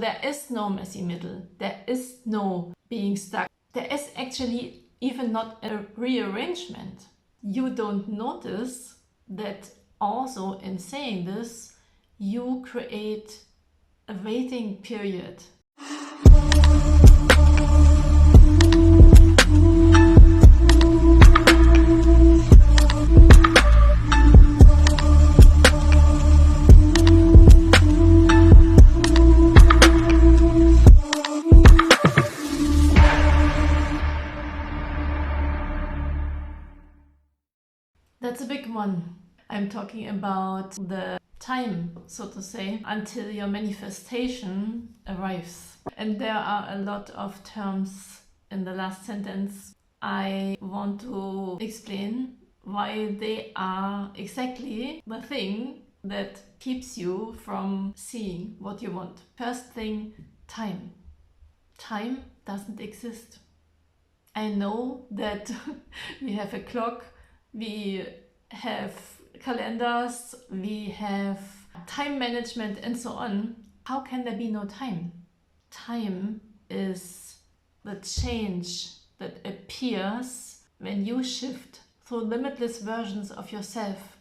There is no messy middle. There is no being stuck. There is actually even not a rearrangement. You don't notice that also in saying this, you create a waiting period. That's a big one. I'm talking about the time, so to say, until your manifestation arrives. And there are a lot of terms in the last sentence. I want to explain why they are exactly the thing that keeps you from seeing what you want. First thing, time. Time doesn't exist. I know that we have a clock, we have calendars, we have time management and so on. How can there be no time? Time is the change that appears when you shift through limitless versions of yourself.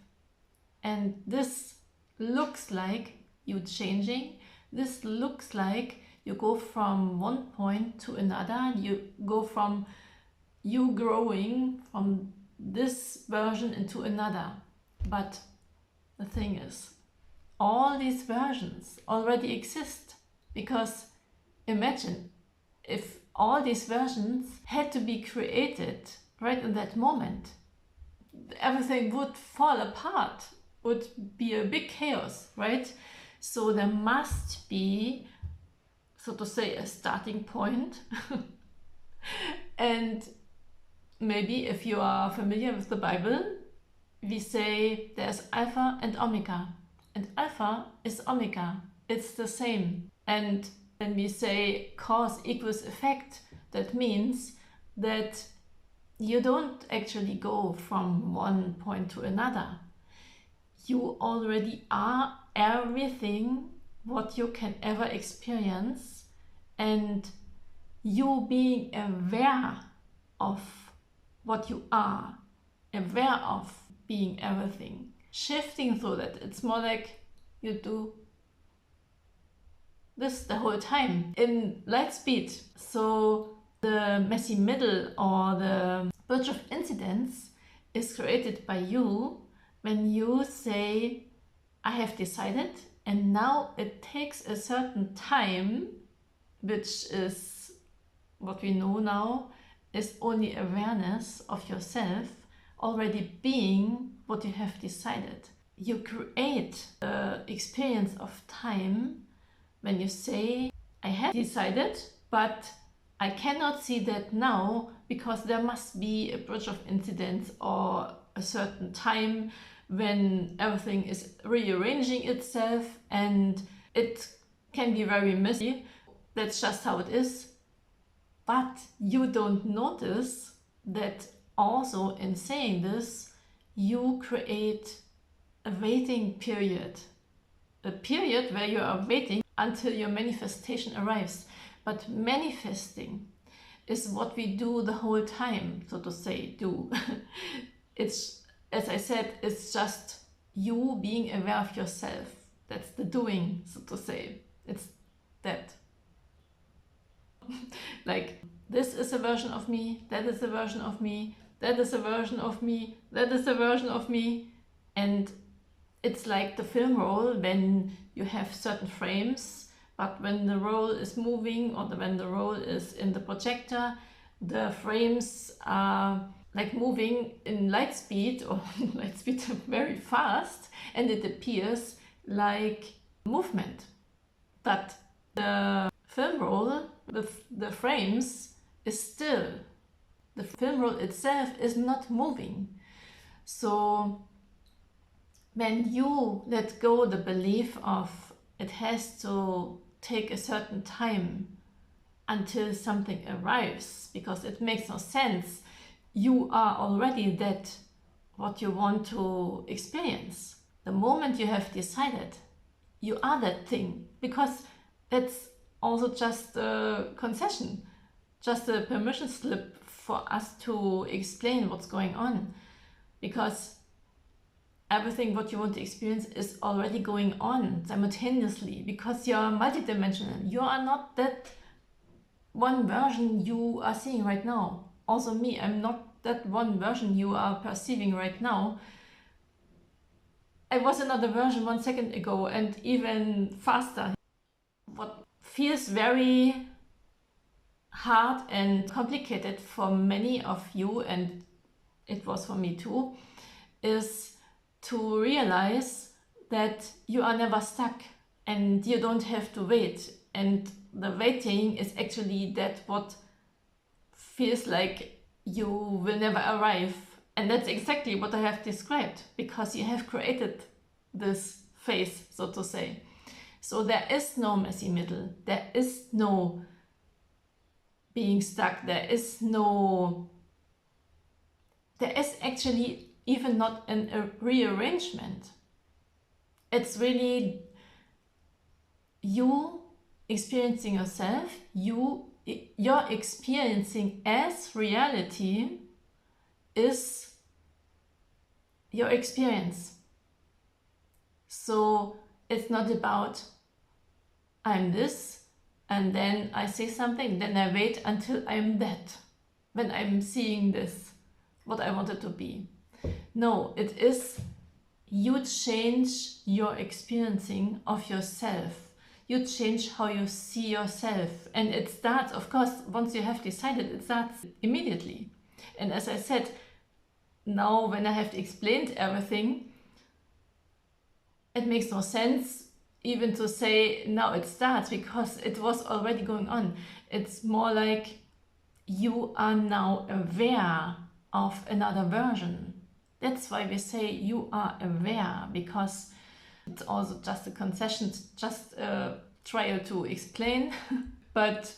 And this looks like you changing. This looks like you go from one point to another. You go from you growing from this version into another. But the thing is, all these versions already exist, because imagine if all these versions had to be created right in that moment, everything would fall apart, would be a big chaos, right? So there must be, so to say, a starting point. And maybe if you are familiar with the Bible, we say there's Alpha and Omega. And Alpha is Omega. It's the same. And when we say cause equals effect, that means that you don't actually go from one point to another. You already are everything what you can ever experience, and you being aware of what you are, aware of being everything, shifting through that. It's more like you do this the whole time in light speed. So the messy middle or the bridge of incidents is created by you when you say, I have decided, and now it takes a certain time, which is what we know now is only awareness of yourself already being what you have decided. You create the experience of time when you say, I have decided, but I cannot see that now because there must be a bridge of incidents or a certain time when everything is rearranging itself, and it can be very messy. That's just how it is. But you don't notice that also in saying this, you create a waiting period. A period where you are waiting until your manifestation arrives. But manifesting is what we do the whole time, so to say, do. It's, as I said, it's just you being aware of yourself. That's the doing, so to say. It's that. Like, this is a version of me, that is a version of me, that is a version of me, that is a version of me. And it's like the film roll when you have certain frames, but when the roll is moving or when the roll is in the projector, the frames are like moving in light speed or light speed very fast, and it appears like movement. But the film roll with the frames is still. The film roll itself is not moving. So when you let go the belief of it has to take a certain time until something arrives, because it makes no sense, you are already that what you want to experience. The moment you have decided, you are that thing, because that's also just a concession, just a permission slip for us to explain what's going on, because everything what you want to experience is already going on simultaneously, because you're multidimensional. You are not that one version you are seeing right now. Also me, I'm not that one version you are perceiving right now. I was another version 1 second ago, and even faster. What feels very hard and complicated for many of you, and it was for me too, is to realize that you are never stuck and you don't have to wait. And the waiting is actually that what feels like you will never arrive. And that's exactly what I have described, because you have created this phase, so to say. So there is no messy middle. There is no being stuck. There is actually even not a rearrangement. It's really you experiencing yourself, your experiencing as reality is your experience. So it's not about I'm this and then I say something, then I wait until I'm that, when I'm seeing this, what I wanted to be. No, it is you change your experiencing of yourself. You change how you see yourself. And it starts, of course, once you have decided, it starts immediately. And as I said, now when I have explained everything, it makes no sense even to say now it starts, because it was already going on. It's more like you are now aware of another version. That's why we say you are aware, because it's also just a concession, just a trial to explain. But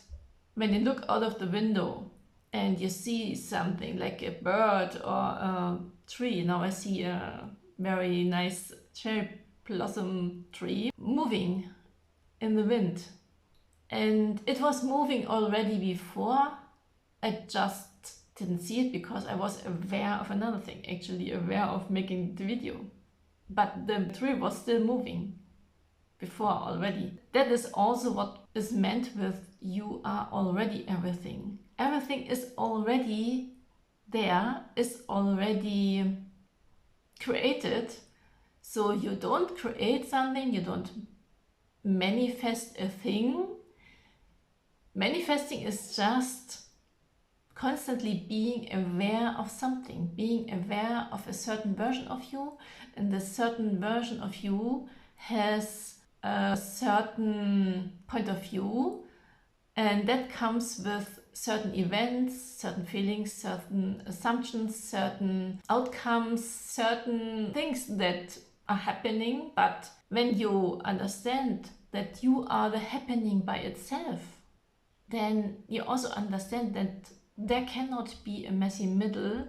when you look out of the window and you see something like a bird or a tree, now I see a very nice cherry blossom tree moving in the wind. And it was moving already before, I just didn't see it because I was aware of another thing, actually aware of making the video. But the tree was still moving before already. That is also what is meant with you are already everything. Everything is already there, is already created. So you don't create something, you don't manifest a thing. Manifesting is just constantly being aware of something, being aware of a certain version of you, and the certain version of you has a certain point of view, and that comes with certain events, certain feelings, certain assumptions, certain outcomes, certain things that are happening. But when you understand that you are the happening by itself, then you also understand that there cannot be a messy middle,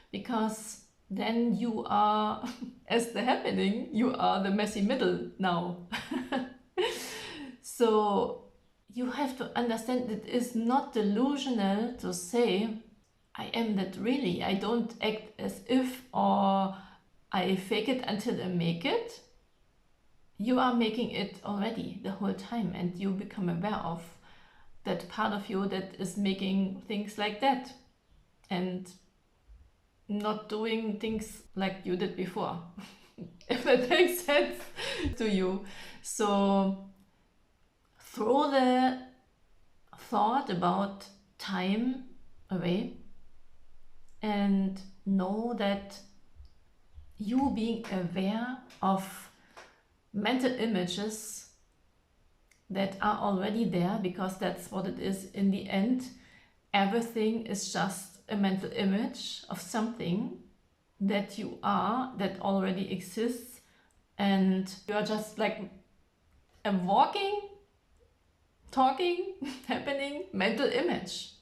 because then you are, as the happening, you are the messy middle now. So you have to understand it is not delusional to say, I am that really. I don't act as if, or I fake it until I make it. You are making it already the whole time, and you become aware of that part of you that is making things like that and not doing things like you did before. If that makes sense to you. So throw the thought about time away and know that you being aware of mental images that are already there, because that's what it is in the end. Everything is just a mental image of something that you are, that already exists, and you are just like a walking, talking, happening mental image.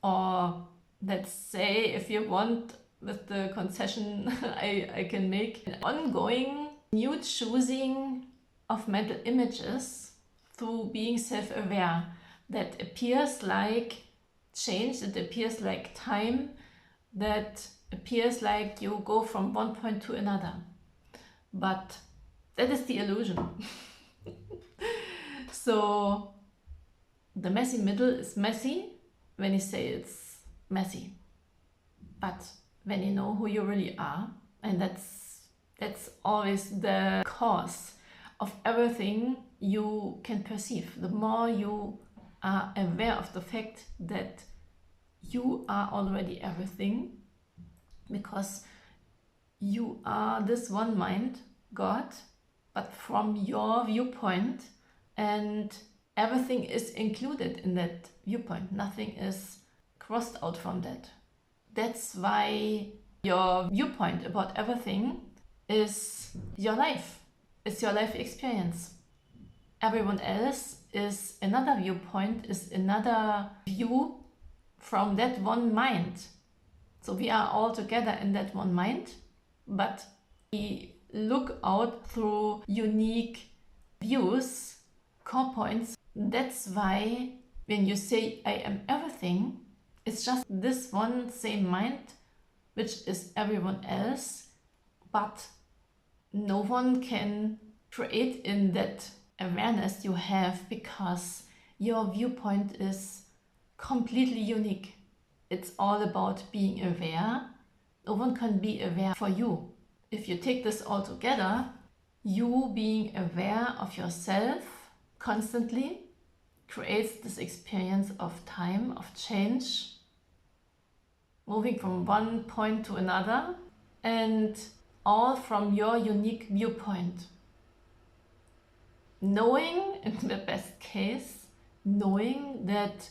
Or let's say, if you want, with the concession I can make, an ongoing new choosing of mental images through being self-aware that appears like change, it appears like time, that appears like you go from one point to another. But that is the illusion. So the messy middle is messy when you say it's messy. But when you know who you really are, and that's always the cause of everything you can perceive. The more you are aware of the fact that you are already everything, because you are this one mind, God, but from your viewpoint, and everything is included in that viewpoint. Nothing is crossed out from that. That's why your viewpoint about everything is your life. It's your life experience. Everyone else is another viewpoint, is another view from that one mind. So we are all together in that one mind, but we look out through unique views, core points. That's why when you say I am everything, it's just this one same mind, which is everyone else, but no one can create in that awareness you have, because your viewpoint is completely unique. It's all about being aware. No one can be aware for you. If you take this all together, you being aware of yourself constantly creates this experience of time, of change, moving from one point to another, and all from your unique viewpoint. Knowing, in the best case, knowing that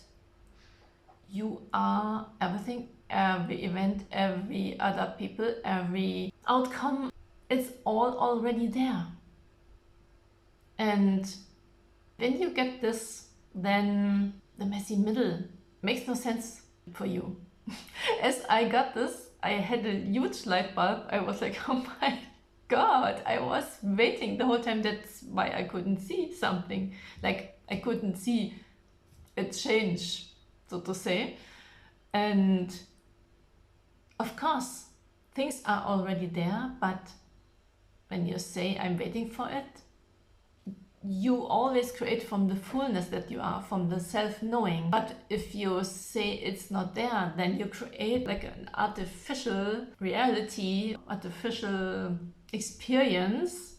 you are everything, every event, every other people, every outcome, it's all already there. And when you get this, then the messy middle makes no sense for you. As I got this, I had a huge light bulb. I was like, oh my God, I was waiting the whole time. That's why I couldn't see something. Like, I couldn't see a change, so to say. And of course, things are already there, but when you say I'm waiting for it, you always create from the fullness that you are, from the self-knowing. But if you say it's not there, then you create like an artificial reality, artificial experience,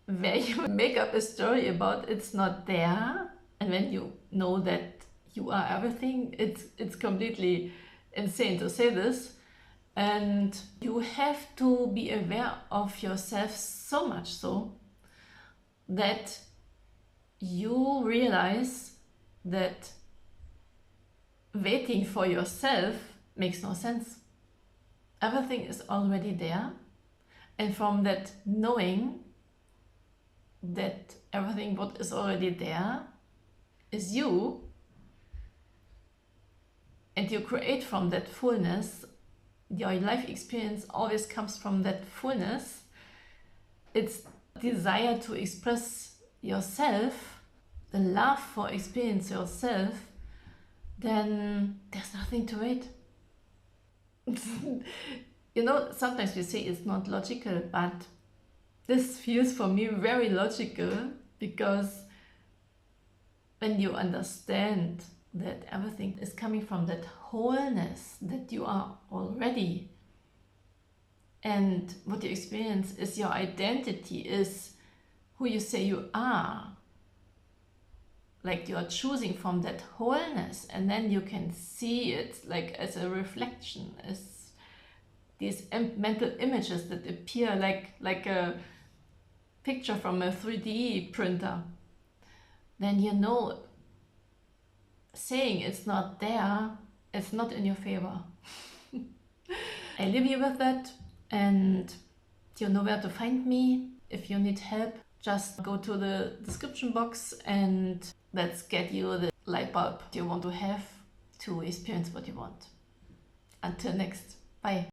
where you make up a story about it's not there. And when you know that you are everything, it's completely insane to say this. And you have to be aware of yourself so much so that you realize that waiting for yourself makes no sense. Everything is already there. And from that knowing that everything what is already there is you, and you create from that fullness, your life experience always comes from that fullness. It's desire to express yourself, the love for experience yourself, then there's nothing to it. You know, sometimes we say it's not logical, but this feels for me very logical, because when you understand that everything is coming from that wholeness that you are already, and what you experience is your identity, is who you say you are, like you are choosing from that wholeness, and then you can see it like as a reflection, as these mental images that appear like a picture from a 3D printer. Then you know, saying it's not there, it's not in your favor. I leave you with that, and you know where to find me. If you need help, just go to the description box and let's get you the light bulb you want to have to experience what you want. Until next, bye.